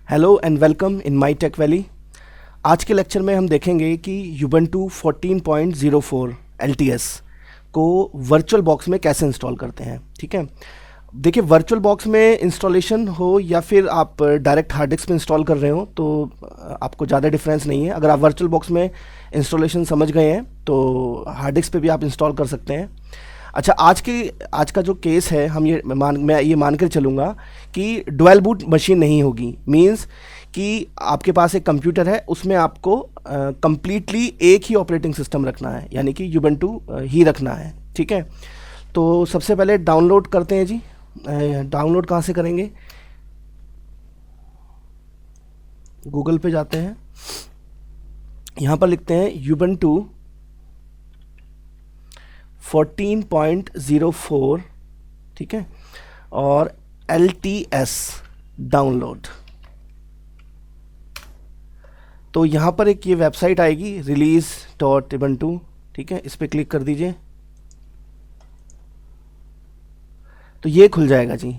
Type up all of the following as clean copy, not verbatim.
Hello and welcome in my tech valley. आज के lecture में हम देखेंगे कि यूबंटू 14.04 LTS को वर्चुअल बॉक्स में कैसे इंस्टॉल करते हैं। ठीक है, देखिए वर्चुअल बॉक्स में इंस्टॉलेशन हो या फिर आप डायरेक्ट हार्ड डिस्क में इंस्टॉल कर रहे हो तो आपको ज़्यादा डिफरेंस नहीं है। अगर आप वर्चुअल बॉक्स में इंस्टॉलेशन समझ गए हैं तो हार्ड डिस्क पे भी आप इंस्टॉल कर सकते हैं। अच्छा, आज का जो केस है मैं ये मान कर चलूँगा कि डुअल बूट मशीन नहीं होगी। मींस कि आपके पास एक कंप्यूटर है, उसमें आपको कंप्लीटली एक ही ऑपरेटिंग सिस्टम रखना है, यानी कि यूबंटू ही रखना है। ठीक है, तो सबसे पहले डाउनलोड करते हैं जी। डाउनलोड कहाँ से करेंगे? गूगल पे जाते हैं, यहाँ पर लिखते हैं यूबंटू 14.04, ठीक है, और LTS डाउनलोड। तो यहाँ पर एक ये वेबसाइट आएगी release.ubuntu, ठीक है, इस पर क्लिक कर दीजिए तो ये खुल जाएगा जी।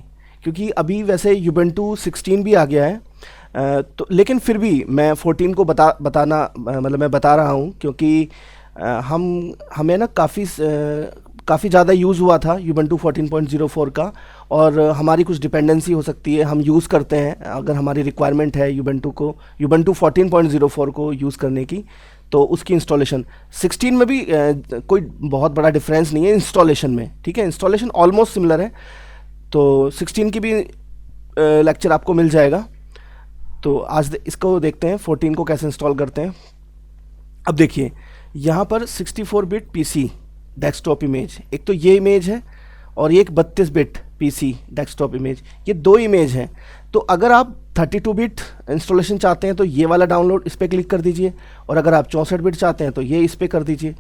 क्योंकि अभी वैसे यूबंटू 16 भी आ गया है, तो लेकिन फिर भी मैं 14 को मैं बता रहा हूँ क्योंकि हमें ना काफ़ी ज़्यादा यूज़ हुआ था यूबंटू 14.04 का, और हमारी कुछ डिपेंडेंसी हो सकती है, हम यूज़ करते हैं। अगर हमारी रिक्वायरमेंट है यूबंटू 14.04 को यूज़ करने की, तो उसकी इंस्टॉलेशन 16 में भी कोई बहुत बड़ा डिफरेंस नहीं है इंस्टॉलेशन में। ठीक है, इंस्टॉलेशन ऑलमोस्ट सिमिलर है, तो 16 की भी लेक्चर आपको मिल जाएगा। तो आज इसको देखते हैं 14 को कैसे इंस्टॉल करते हैं। अब देखिए यहाँ पर 64 बिट पीसी डेस्कटॉप इमेज, एक तो ये इमेज है और ये एक 32 बिट पीसी डेस्कटॉप इमेज, ये दो इमेज हैं। तो अगर आप 32 बिट इंस्टॉलेशन चाहते हैं तो ये वाला डाउनलोड, इस पर क्लिक कर दीजिए, और अगर आप 64 बिट चाहते हैं तो ये इस पर कर दीजिए।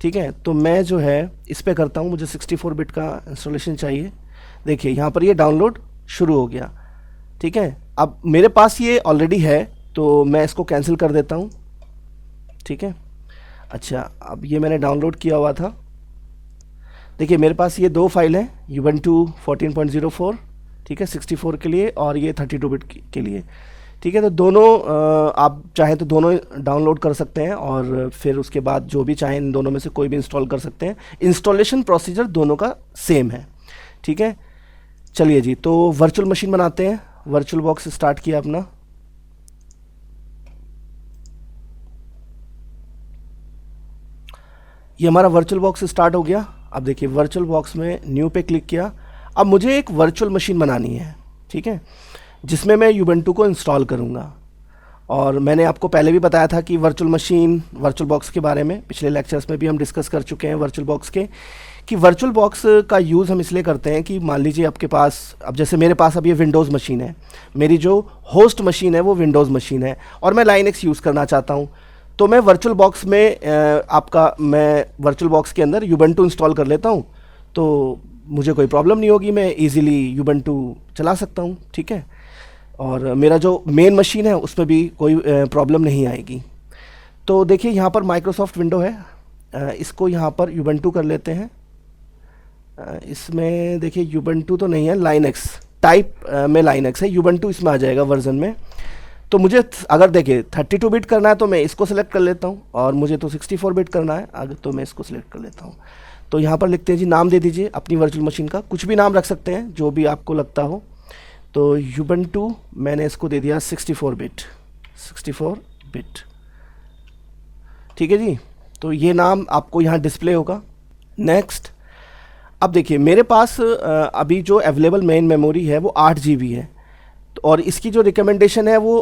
ठीक है, तो मैं जो है इस पर करता हूँ, मुझे 64 बिट का इंस्टॉलेशन चाहिए। देखिए यहाँ पर ये डाउनलोड शुरू हो गया। ठीक है, अब मेरे पास ये ऑलरेडी है तो मैं इसको कैंसिल कर देता हूँ। ठीक है, अच्छा, अब ये मैंने डाउनलोड किया हुआ था। देखिए मेरे पास ये दो फाइल हैं, यूबंटू 14.04, ठीक है, 64 के लिए, और ये 32 बिट के लिए। ठीक है, तो दोनों आप चाहें तो दोनों डाउनलोड कर सकते हैं और फिर उसके बाद जो भी चाहें इन दोनों में से कोई भी इंस्टॉल कर सकते हैं। इंस्टॉलेशन प्रोसीजर दोनों का सेम है। ठीक है, चलिए जी, तो वर्चुअल मशीन बनाते हैं। वर्चुअल बॉक्स स्टार्ट किया अपना। ये हमारा वर्चुअल बॉक्स स्टार्ट हो गया। अब देखिए वर्चुअल बॉक्स में न्यू पे क्लिक किया। अब मुझे एक वर्चुअल मशीन बनानी है, ठीक है, जिसमें मैं यूबंटू को इंस्टॉल करूँगा। और मैंने आपको पहले भी बताया था कि वर्चुअल बॉक्स के बारे में पिछले लेक्चर्स में भी हम डिस्कस कर चुके हैं वर्चुअल बॉक्स के, कि वर्चुअल बॉक्स का यूज़ हम इसलिए करते हैं कि मान लीजिए आपके पास, अब जैसे मेरे पास अब ये विंडोज़ मशीन है, मेरी जो होस्ट मशीन है वो विंडोज़ मशीन है और मैं लाइनक्स यूज़ करना चाहता हूँ, तो मैं वर्चुअल बॉक्स में मैं वर्चुअल बॉक्स के अंदर यूबंटू इंस्टॉल कर लेता हूँ, तो मुझे कोई प्रॉब्लम नहीं होगी, मैं इजीली यूबंटू चला सकता हूँ। ठीक है, और मेरा जो मेन मशीन है उसमें भी कोई प्रॉब्लम नहीं आएगी। तो देखिए यहाँ पर माइक्रोसॉफ्ट विंडो है, इसको यहाँ पर यूबंटू कर लेते हैं। इसमें देखिए यूबंटू तो नहीं है, लाइनक्स टाइप में लाइनक्स है, यूबंटू इसमें आ जाएगा वर्जन में। तो मुझे अगर देखिए 32 बिट करना है तो मैं इसको सिलेक्ट कर लेता हूँ, और मुझे तो 64 बिट करना है अगर, तो मैं इसको सिलेक्ट कर लेता हूँ। तो यहाँ पर लिखते हैं जी, नाम दे दीजिए अपनी वर्चुअल मशीन का, कुछ भी नाम रख सकते हैं जो भी आपको लगता हो। तो यूबंटू मैंने इसको दे दिया 64 बिट। ठीक है जी, तो ये नाम आपको यहाँ डिस्प्ले होगा। नेक्स्ट, अब देखिए मेरे पास अभी जो अवेलेबल मेन मेमोरी है वो 8 GB है, और इसकी जो रिकमेंडेशन है वो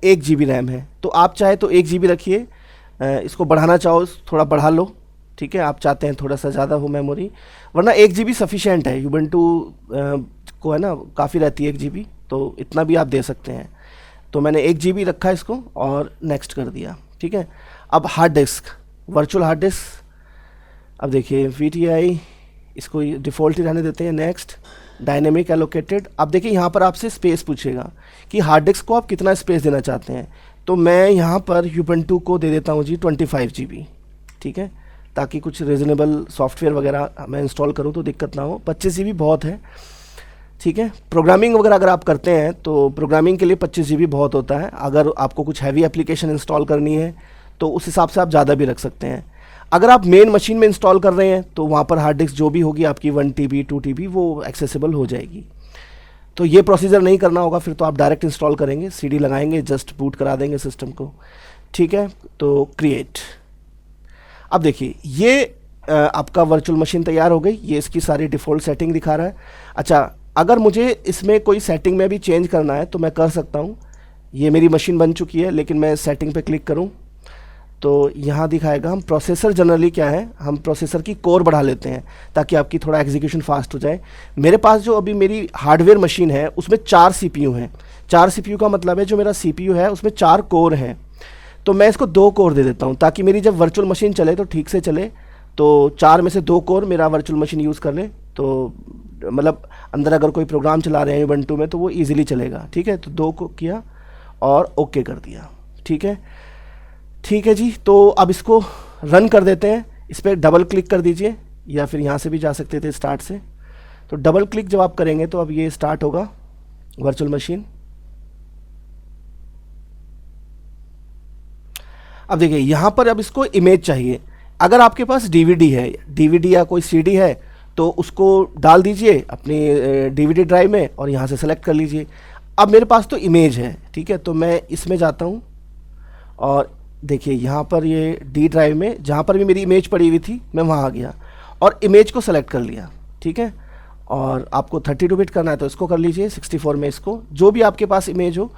1 GB रैम है। तो आप चाहे तो 1 GB रखिए, इसको बढ़ाना चाहो थोड़ा बढ़ा लो। ठीक है, आप चाहते हैं थोड़ा सा ज़्यादा हो मेमोरी, वरना 1 GB सफिशेंट है। यूबंटू को है ना काफ़ी रहती है 1 GB, तो इतना भी आप दे सकते हैं। तो मैंने 1 GB रखा इसको और नेक्स्ट कर दिया। ठीक है, अब hard disk, virtual hard disk, अब देखिए VTI, इसको डिफ़ॉल्ट ही रहने देते हैं। Next, dynamic allocated. अब देखिए यहाँ पर आपसे स्पेस पूछेगा कि हार्ड डिस्क को आप कितना स्पेस देना चाहते हैं, तो मैं यहाँ पर यूबंटू को दे देता हूँ जी 25 GB। ठीक है, ताकि कुछ रीज़नेबल सॉफ्टवेयर वगैरह मैं इंस्टॉल करूँ तो दिक्कत ना हो। 25 GB बहुत है। ठीक है। प्रोग्रामिंग वगैरह अगर आप करते हैं तो प्रोग्रामिंग के लिए 25 GB बहुत होता है। अगर आपको कुछ हैवी एप्लीकेशन इंस्टॉल करनी है तो उस हिसाब से आप ज़्यादा भी रख सकते हैं। अगर आप मेन मशीन में इंस्टॉल कर रहे हैं तो वहाँ पर हार्ड डिस्क जो भी होगी आपकी 1 TB 2 TB वो एक्सेसिबल हो जाएगी। तो ये प्रोसीजर नहीं करना होगा, फिर तो आप डायरेक्ट इंस्टॉल करेंगे, CD लगाएंगे, जस्ट बूट करा देंगे सिस्टम को। ठीक है, तो क्रिएट। अब देखिए ये आपका वर्चुअल मशीन तैयार हो गई। ये इसकी सारी डिफ़ॉल्ट सेटिंग दिखा रहा है। अच्छा, अगर मुझे इसमें कोई सेटिंग में भी चेंज करना है तो मैं कर सकता हूँ। ये मेरी मशीन बन चुकी है, लेकिन मैं सेटिंग पे क्लिक करूँ तो यहाँ दिखाएगा। हम प्रोसेसर जनरली क्या है, हम प्रोसेसर की कोर बढ़ा लेते हैं ताकि आपकी थोड़ा एग्जीक्यूशन फास्ट हो जाए। मेरे पास जो अभी मेरी हार्डवेयर मशीन है उसमें 4 CPU हैं। 4 CPU का मतलब है जो मेरा CPU है उसमें 4 कोर हैं। तो मैं इसको 2 कोर दे देता हूँ ताकि मेरी जब वर्चुअल मशीन चले तो ठीक से चले। तो 4 में से 2 कोर मेरा वर्चुअल मशीन यूज़ कर ले, तो मतलब अंदर अगर कोई प्रोग्राम चला रहे हैं उबंटू में तो वो ईजिली चलेगा। ठीक है, तो 2 को किया और ओके कर दिया। ठीक है, ठीक है जी। तो अब इसको रन कर देते हैं। इस पर डबल क्लिक कर दीजिए, या फिर यहाँ से भी जा सकते थे स्टार्ट से। तो डबल क्लिक जब आप करेंगे तो अब ये स्टार्ट होगा वर्चुअल मशीन। अब देखिए यहाँ पर अब इसको इमेज चाहिए। अगर आपके पास DVD है, DVD या कोई CD है तो उसको डाल दीजिए अपनी DVD ड्राइव में और यहाँ से सेलेक्ट कर लीजिए। अब मेरे पास तो इमेज है, ठीक है, तो मैं इसमें जाता हूँ और देखिए यहाँ पर ये D ड्राइव में जहाँ पर भी मेरी इमेज पड़ी हुई थी मैं वहाँ आ गया और इमेज को सेलेक्ट कर लिया। ठीक है, और आपको 32 बिट करना है तो इसको कर लीजिए, 64 में इसको, जो भी आपके पास इमेज हो।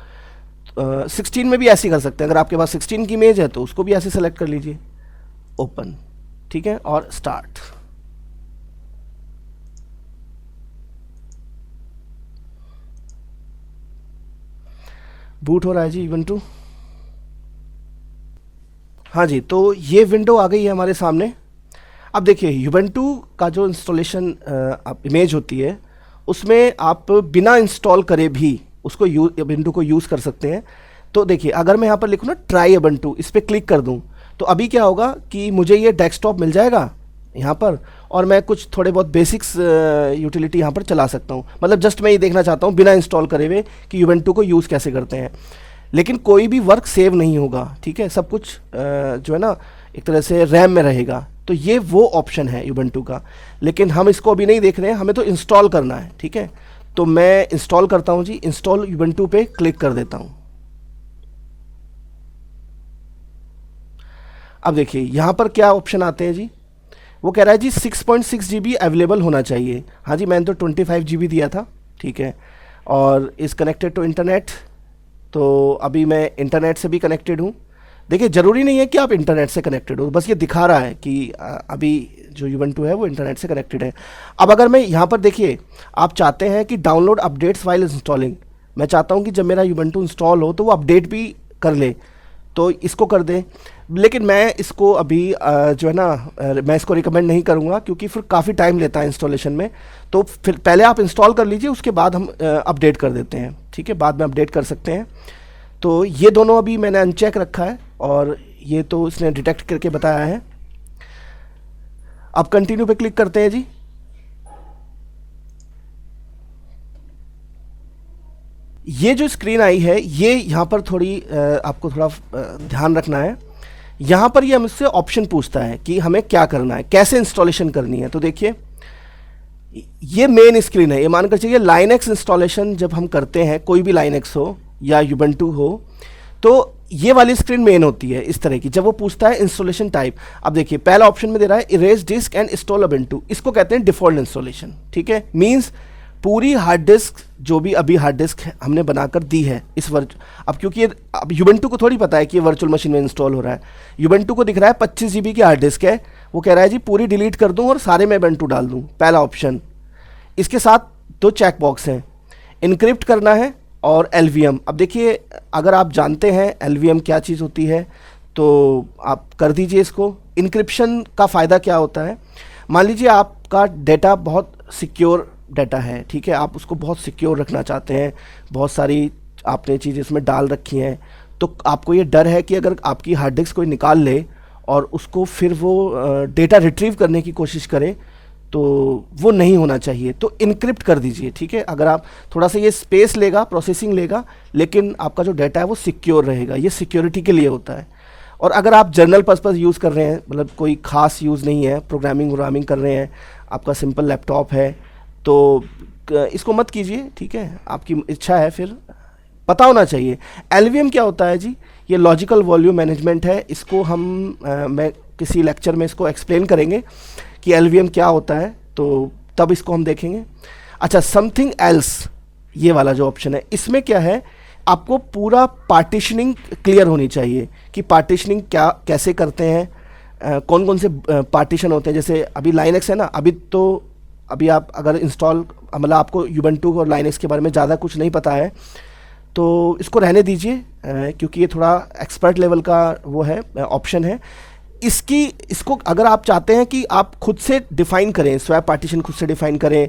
16 में भी ऐसे कर सकते हैं। अगर आपके पास 16 की इमेज है तो उसको भी ऐसे सेलेक्ट कर लीजिए, ओपन। ठीक है, और स्टार्ट। बूट हो रहा है जी उबंटू। हाँ जी, तो ये विंडो आ गई है हमारे सामने। अब देखिए उबंटू का जो इंस्टॉलेशन आप इमेज होती है उसमें आप बिना इंस्टॉल करे भी उसको उबंटू को यूज़ कर सकते हैं। तो देखिए अगर मैं यहाँ पर लिखूँ ना ट्राई उबंटू, इस पर क्लिक कर दूँ तो अभी क्या होगा कि मुझे ये डेस्कटॉप मिल जाएगा यहाँ पर और मैं कुछ थोड़े बहुत बेसिक्स यूटिलिटी यहाँ पर चला सकता हूँ। मतलब जस्ट मैं ये देखना चाहता हूँ बिना इंस्टॉल करे हुए कि उबंटू को यूज़ कैसे करते हैं। लेकिन कोई भी वर्क सेव नहीं होगा। ठीक है, सब कुछ जो है ना एक तरह से रैम में रहेगा। तो ये वो ऑप्शन है उबंटू का, लेकिन हम इसको अभी नहीं देख रहे हैं, हमें तो इंस्टॉल करना है। ठीक है, तो मैं इंस्टॉल करता हूँ जी, इंस्टॉल उबंटू पे क्लिक कर देता हूँ। अब देखिए यहाँ पर क्या ऑप्शन आते हैं जी, वो कह रहा है जी 6.6 GB अवेलेबल होना चाहिए। हाँ जी, मैंने तो 25 GB दिया था। ठीक है, और इज़ कनेक्टेड टू इंटरनेट, तो अभी मैं इंटरनेट से भी कनेक्टेड हूँ। देखिए ज़रूरी नहीं है कि आप इंटरनेट से कनेक्टेड हो, बस ये दिखा रहा है कि अभी जो उबंटू है वो इंटरनेट से कनेक्टेड है। अब अगर मैं यहाँ पर देखिए, आप चाहते हैं कि डाउनलोड अपडेट्स वाइल इंस्टॉलिंग, मैं चाहता हूँ कि जब मेरा उबंटू इंस्टॉल हो तो वो अपडेट भी कर ले, तो इसको कर दें। लेकिन मैं इसको अभी जो है ना मैं इसको रिकमेंड नहीं करूँगा क्योंकि फिर काफ़ी टाइम लेता है इंस्टॉलेशन में। तो फिर पहले आप इंस्टॉल कर लीजिए, उसके बाद हम अपडेट कर देते हैं। ठीक है, बाद में अपडेट कर सकते हैं। तो ये दोनों अभी मैंने अनचेक रखा है और ये तो इसने डिटेक्ट करके बताया है। अब कंटिन्यू पे क्लिक करते हैं जी। ये जो स्क्रीन आई है ये यहाँ पर थोड़ी आपको थोड़ा ध्यान रखना है। यहाँ पर ये हमसे ऑप्शन पूछता है कि हमें क्या करना है, कैसे इंस्टॉलेशन करनी है। तो देखिए ये मेन स्क्रीन है। ये मानकर चलिए लाइनक्स इंस्टॉलेशन जब हम करते हैं, कोई भी लाइनक्स हो या उबंटू हो, तो ये वाली स्क्रीन मेन होती है इस तरह की, जब वो पूछता है इंस्टॉलेशन टाइप। अब देखिए पहला ऑप्शन में दे रहा है erase disk and install Ubuntu, इसको कहते हैं डिफॉल्ट इंस्टॉलेशन। ठीक है, मीन्स पूरी हार्ड डिस्क जो भी अभी हार्ड डिस्क हमने बनाकर दी है इस अब क्योंकि अब उबंटू को थोड़ी पता है कि ये वर्चुअल मशीन में इंस्टॉल हो रहा है। उबंटू को दिख रहा है 25 GB की हार्ड डिस्क है, वो कह रहा है जी पूरी डिलीट कर दूं और सारे में उबंटू डाल दूं, पहला ऑप्शन। इसके साथ 2 चेक बॉक्स हैं, इनक्रिप्ट करना है और LVM। अब देखिए अगर आप जानते हैं LVM क्या चीज़ होती है तो आप कर दीजिए इसको। इनक्रिप्शन का फ़ायदा क्या होता है, मान लीजिए आपका डेटा बहुत सिक्योर डाटा है, ठीक है, आप उसको बहुत सिक्योर रखना चाहते हैं, बहुत सारी आपने चीज़ें इसमें डाल रखी हैं, तो आपको ये डर है कि अगर आपकी हार्ड डिस्क कोई निकाल ले और उसको फिर वो डेटा रिट्रीव करने की कोशिश करे तो वो नहीं होना चाहिए, तो इनक्रिप्ट कर दीजिए, ठीक है। अगर आप थोड़ा सा ये स्पेस लेगा, प्रोसेसिंग लेगा, लेकिन आपका जो डाटा है वो सिक्योर रहेगा, ये सिक्योरिटी के लिए होता है। और अगर आप जर्नल पर्पस यूज़ कर रहे हैं, मतलब कोई खास यूज़ नहीं है, प्रोग्रामिंग व्रोग्रामिंग कर रहे हैं, आपका सिंपल लैपटॉप है, तो इसको मत कीजिए, ठीक है, आपकी इच्छा है, फिर पता होना चाहिए। एलवीएम क्या होता है जी? ये लॉजिकल वॉल्यूम मैनेजमेंट है। इसको हम मैं किसी लेक्चर में इसको एक्सप्लेन करेंगे कि एलवीएम क्या होता है, तो तब इसको हम देखेंगे। अच्छा, समथिंग एल्स, ये वाला जो ऑप्शन है, इसमें क्या है, आपको पूरा पार्टीशनिंग क्लियर होनी चाहिए कि पार्टीशनिंग क्या कैसे करते हैं, कौन कौन से पार्टीशन होते हैं। जैसे अभी लाइनक्स है ना, अभी आप अगर इंस्टॉल, मतलब आपको यूबंटू और लाइनक्स के बारे में ज़्यादा कुछ नहीं पता है, तो इसको रहने दीजिए, क्योंकि ये थोड़ा एक्सपर्ट लेवल का वो है, ऑप्शन है। इसको अगर आप चाहते हैं कि आप खुद से डिफ़ाइन करें, स्वैप पार्टीशन खुद से डिफ़ाइन करें,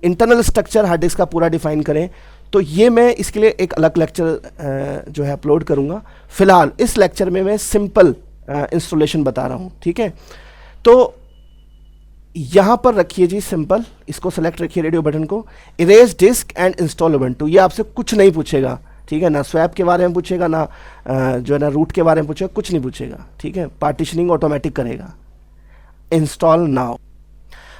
इंटरनल स्ट्रक्चर हार्ड डिस्क का पूरा डिफ़ाइन करें, तो ये मैं इसके लिए एक अलग लेक्चर जो है अपलोड करूँगा। फ़िलहाल इस लेक्चर में मैं सिंपल इंस्टॉलेशन बता रहा हूँ, ठीक है। तो यहाँ पर रखिए जी सिंपल, इसको सेलेक्ट रखिए रेडियो बटन को, erase disk and install Ubuntu. ये आपसे कुछ नहीं पूछेगा, ठीक है, ना स्वैप के बारे में पूछेगा, ना जो है ना रूट के बारे में पूछेगा, कुछ नहीं पूछेगा, ठीक है। पार्टीशनिंग ऑटोमेटिक करेगा। Install now.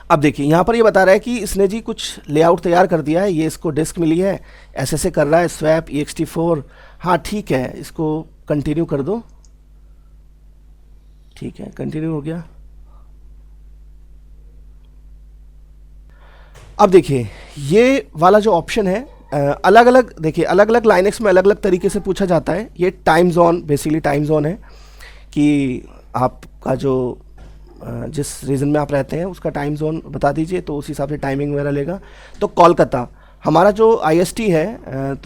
अब देखिए यहाँ पर ये बता रहा है कि इसने जी कुछ लेआउट तैयार कर दिया है, ये इसको डिस्क मिली है, ऐसे कर रहा है, स्वैप ext4, हाँ ठीक है, इसको कंटिन्यू कर दो, ठीक है, कंटिन्यू हो गया। अब देखिए ये वाला जो ऑप्शन है, अलग अलग, देखिए अलग अलग लाइनक्स में अलग अलग तरीके से पूछा जाता है। ये time zone, basically time zone है कि आपका जो जिस रीजन में आप रहते हैं उसका टाइम जोन बता दीजिए, तो उस हिसाब से टाइमिंग वगैरह लेगा। तो कोलकाता, हमारा जो आईएसटी है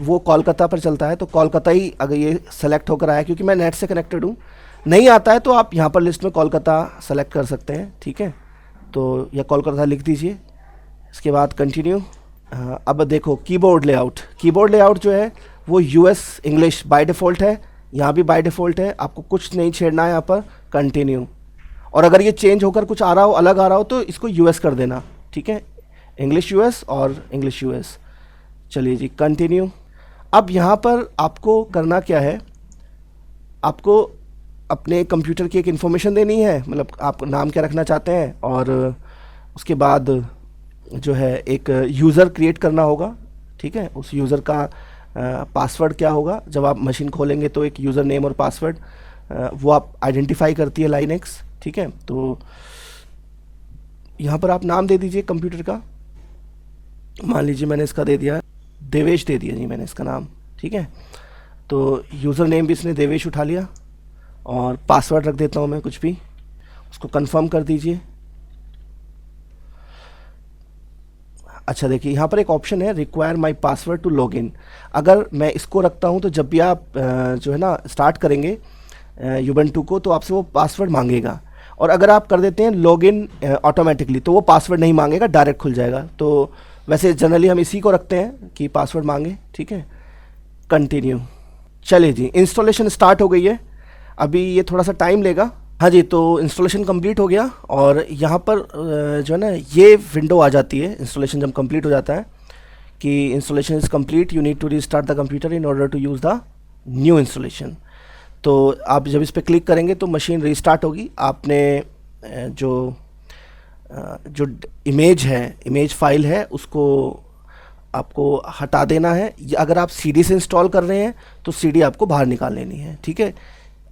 वो कोलकाता पर चलता है, तो कोलकाता ही अगर ये सेलेक्ट होकर आया, क्योंकि मैं नेट से कनेक्टेड हूँ, नहीं आता है तो आप यहाँ पर लिस्ट में कोलकाता सेलेक्ट कर सकते हैं, ठीक है। तो यह कोलकाता लिख दीजिए, इसके बाद कंटिन्यू। अब देखो कीबोर्ड लेआउट जो है वो यूएस इंग्लिश बाय डिफ़ॉल्ट है, यहाँ भी बाय डिफ़ॉल्ट है, आपको कुछ नहीं छेड़ना है यहाँ पर, कंटिन्यू। और अगर ये चेंज होकर कुछ आ रहा हो, अलग आ रहा हो, तो इसको यूएस कर देना, ठीक है, इंग्लिश यूएस और इंग्लिश यूएस। चलिए जी कंटिन्यू। अब यहाँ पर आपको करना क्या है, आपको अपने कंप्यूटर की एक इन्फॉर्मेशन देनी है, मतलब आप नाम क्या रखना चाहते हैं, और उसके बाद जो है एक यूज़र क्रिएट करना होगा, ठीक है। उस यूज़र का पासवर्ड क्या होगा, जब आप मशीन खोलेंगे तो एक यूज़र नेम और पासवर्ड वो आप आइडेंटिफाई करती है लाइनक्स, ठीक है। तो यहाँ पर आप नाम दे दीजिए कंप्यूटर का, मान लीजिए मैंने इसका दे दिया देवेश, दे दिया जी मैंने इसका नाम, ठीक है। तो यूज़र नेम भी इसने देवेश उठा लिया, और पासवर्ड रख देता हूँ मैं कुछ भी, उसको कंफर्म कर दीजिए। अच्छा देखिए यहाँ पर एक ऑप्शन है require my password to log in. अगर मैं इसको रखता हूँ तो जब भी आप जो है ना स्टार्ट करेंगे यूबंटू को, तो आपसे वो पासवर्ड मांगेगा, और अगर आप कर देते हैं लॉग इन ऑटोमेटिकली, तो वो पासवर्ड नहीं मांगेगा, डायरेक्ट खुल जाएगा। तो वैसे जनरली हम इसी को रखते हैं कि पासवर्ड मांगे, ठीक है, कंटिन्यू। चलिए जी इंस्टॉलेशन स्टार्ट हो गई है, अभी ये थोड़ा सा टाइम लेगा। हाँ जी, तो इंस्टॉलेशन कंप्लीट हो गया, और यहाँ पर जो है ना ये विंडो आ जाती है इंस्टॉलेशन जब कंप्लीट हो जाता है कि installation is complete, you need to restart the computer in order to use the new installation. तो आप जब इस पर क्लिक करेंगे तो मशीन रीस्टार्ट होगी। आपने जो इमेज फाइल है उसको आपको हटा देना है। अगर आप सीडी से इंस्टॉल कर रहे हैं तो सीडी आपको बाहर निकाल लेनी है, ठीक है।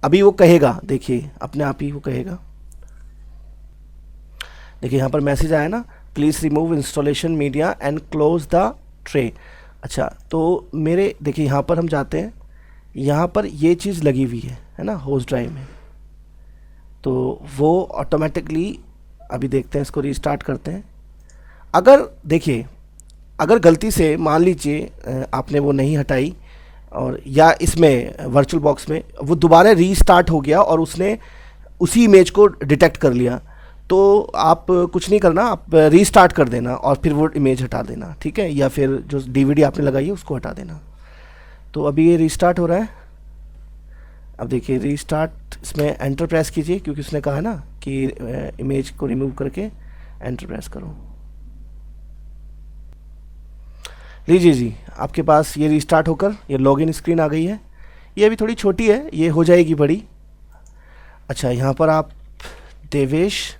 अभी वो कहेगा, देखिए अपने आप ही वो कहेगा, देखिए यहाँ पर मैसेज आया ना, please remove installation media and close the tray. अच्छा, तो मेरे देखिए यहाँ पर हम जाते हैं, यहाँ पर ये चीज़ लगी हुई है ना होस्ट ड्राइव में, तो वो ऑटोमेटिकली, अभी देखते हैं, इसको रीस्टार्ट करते हैं। अगर देखिए अगर गलती से मान लीजिए आपने वो नहीं हटाई, और या इसमें वर्चुअल बॉक्स में वो दोबारा रीस्टार्ट हो गया और उसने उसी इमेज को डिटेक्ट कर लिया, तो आप कुछ नहीं करना, आप रीस्टार्ट कर देना और फिर वो इमेज हटा देना, ठीक है, या फिर जो डीवीडी आपने लगाई है उसको हटा देना। तो अभी ये रीस्टार्ट हो रहा है। अब देखिए रीस्टार्ट, इसमें एंटर प्रेस कीजिए, क्योंकि उसने कहा है ना कि इमेज को रिमूव करके एंटर प्रेस करो। लीजिए जी, आपके पास ये रिस्टार्ट होकर ये लॉगिन स्क्रीन आ गई है। ये अभी थोड़ी छोटी है, ये हो जाएगी बड़ी। अच्छा, यहाँ पर आप देवेश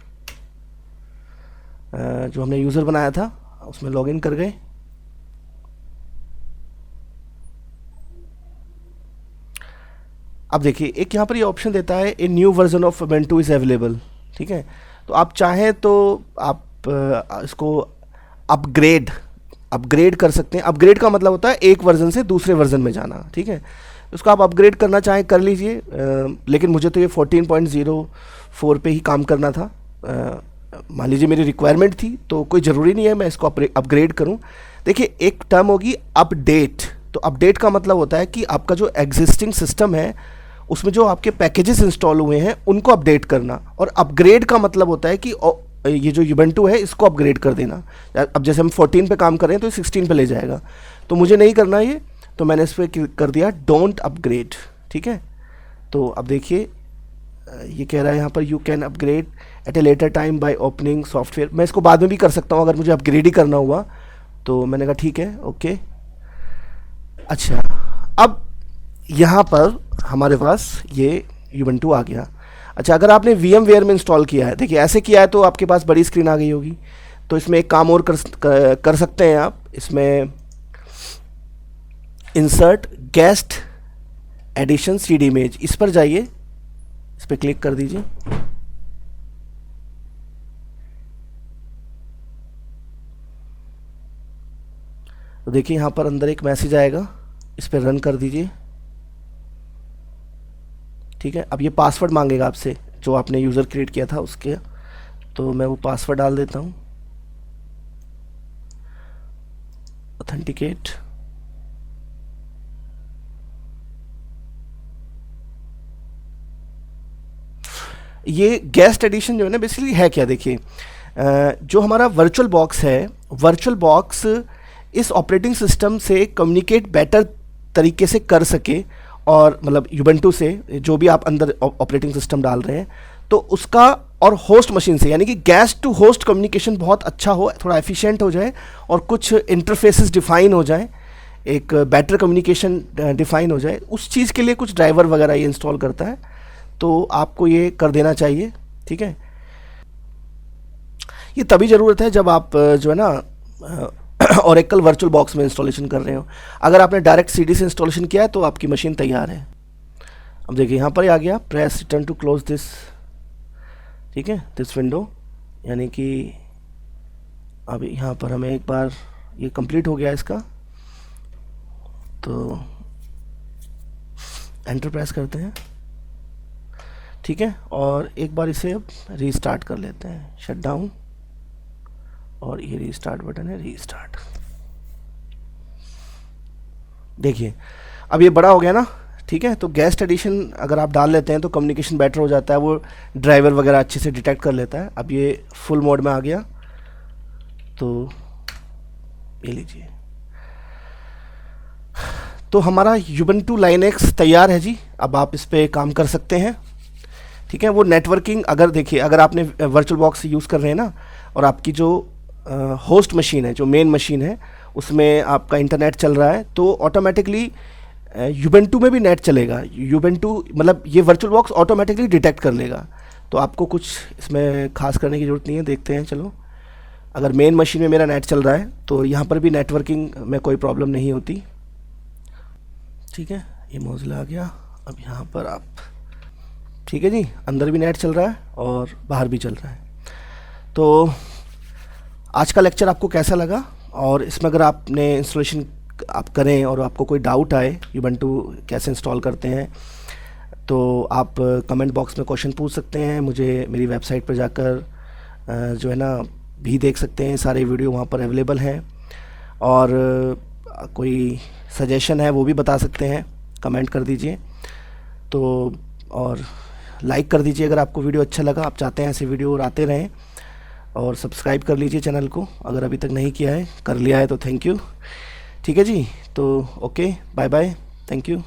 जो हमने यूज़र बनाया था उसमें लॉगिन कर गए। अब देखिए, एक यहाँ पर ये ऑप्शन देता है a new version of Ubuntu is available. ठीक है, तो आप चाहें तो आप इसको अपग्रेड कर सकते हैं। अपग्रेड का मतलब होता है एक वर्जन से दूसरे वर्जन में जाना। ठीक है, उसको आप अपग्रेड करना चाहें कर लीजिए, लेकिन मुझे तो ये 14.04 पे ही काम करना था। मान लीजिए मेरी रिक्वायरमेंट थी, तो कोई ज़रूरी नहीं है मैं इसको अपग्रेड करूं। देखिए, एक टर्म होगी अपडेट। तो अपडेट का मतलब होता है कि आपका जो एग्जिस्टिंग सिस्टम है उसमें जो आपके पैकेजेस इंस्टॉल हुए हैं उनको अपडेट करना, और अपग्रेड का मतलब होता है कि ये जो उबंटू है इसको अपग्रेड कर देना। अब जैसे हम 14 पे काम कर रहे हैं तो 16 पे ले जाएगा, तो मुझे नहीं करना ये, तो मैंने इस पर कर दिया डोंट अपग्रेड। ठीक है, तो अब देखिए ये कह रहा है यहाँ पर you can upgrade at a later time by opening software. मैं इसको बाद में भी कर सकता हूँ अगर मुझे अपग्रेड ही करना हुआ, तो मैंने कहा ठीक है, ओके। अच्छा, अब यहाँ पर हमारे पास ये उबंटू आ गया। अच्छा, अगर आपने VMware में इंस्टॉल किया है, देखिए ऐसे किया है तो आपके पास बड़ी स्क्रीन आ गई होगी। तो इसमें एक काम और कर सकते हैं आप, इसमें insert guest addition CD image, इस पर जाइए, इस पर क्लिक कर दीजिए। तो देखिए यहाँ पर अंदर एक मैसेज आएगा, इस पर रन कर दीजिए। ठीक है, अब ये पासवर्ड मांगेगा आपसे जो आपने यूज़र क्रिएट किया था उसके, तो मैं वो पासवर्ड डाल देता हूँ, ऑथेंटिकेट। ये गेस्ट एडिशन जो है ना बेसिकली है क्या, देखिए जो हमारा वर्चुअल बॉक्स है, वर्चुअल बॉक्स इस ऑपरेटिंग सिस्टम से कम्युनिकेट बेटर तरीके से कर सके, और मतलब उबंटू से जो भी आप अंदर ऑपरेटिंग सिस्टम डाल रहे हैं तो उसका, और होस्ट मशीन से, यानी कि गेस्ट टू होस्ट कम्युनिकेशन बहुत अच्छा हो, थोड़ा एफिशिएंट हो जाए, और कुछ इंटरफेसेस डिफाइन हो जाए, एक बेटर कम्युनिकेशन डिफाइन हो जाए, उस चीज़ के लिए कुछ ड्राइवर वगैरह ये इंस्टॉल करता है। तो आपको ये कर देना चाहिए। ठीक है, ये तभी ज़रूरत है जब आप जो है ना ओरेकल वर्चुअल बॉक्स में इंस्टॉलेशन कर रहे हो। अगर आपने डायरेक्ट CD से इंस्टॉलेशन किया है तो आपकी मशीन तैयार है। अब देखिए यहाँ पर आ गया, press return to close this. ठीक है, दिस विंडो, यानी कि अब यहाँ पर हमें एक बार ये कंप्लीट हो गया इसका, तो एंटर प्रेस करते हैं। ठीक है, और एक बार इसे अब रीस्टार्ट कर लेते हैं, शट डाउन, और ये रीस्टार्ट बटन है, रीस्टार्ट। देखिए अब ये बड़ा हो गया ना। ठीक है, तो गेस्ट एडिशन अगर आप डाल लेते हैं तो कम्युनिकेशन बेटर हो जाता है, वो ड्राइवर वगैरह अच्छे से डिटेक्ट कर लेता है। अब ये फुल मोड में आ गया, तो ये लीजिए, तो हमारा उबंटू लाइनेक्स तैयार है जी। अब आप इस पर काम कर सकते हैं। ठीक है, वो नेटवर्किंग, अगर देखिए अगर आपने वर्चुअल बॉक्स यूज़ कर रहे हैं ना, और आपकी जो होस्ट मशीन है, जो मेन मशीन है, उसमें आपका इंटरनेट चल रहा है, तो ऑटोमेटिकली उबंटू में भी नेट चलेगा। उबंटू मतलब ये वर्चुअल बॉक्स ऑटोमेटिकली डिटेक्ट कर लेगा, तो आपको कुछ इसमें खास करने की ज़रूरत नहीं है। देखते हैं, चलो, अगर मेन मशीन में मेरा नेट चल रहा है तो यहाँ पर भी नेटवर्किंग में कोई प्रॉब्लम नहीं होती। ठीक है, ये मोज़िला आ गया। अब यहाँ पर आप, ठीक है जी, अंदर भी नेट चल रहा है और बाहर भी चल रहा है। तो आज का लेक्चर आपको कैसा लगा, और इसमें अगर आपने इंस्टॉलेशन आप करें और आपको कोई डाउट आए उबंटू कैसे इंस्टॉल करते हैं, तो आप कमेंट बॉक्स में क्वेश्चन पूछ सकते हैं। मुझे मेरी वेबसाइट पर जाकर जो है ना भी देख सकते हैं, सारे वीडियो वहाँ पर अवेलेबल हैं, और कोई सजेशन है वो भी बता सकते हैं, कमेंट कर दीजिए। तो और लाइक कर दीजिए अगर आपको वीडियो अच्छा लगा, आप चाहते हैं ऐसे वीडियो और आते रहें, और सब्सक्राइब कर लीजिए चैनल को अगर अभी तक नहीं किया है। कर लिया है तो थैंक यू। ठीक है जी, तो okay, bye bye, thank you.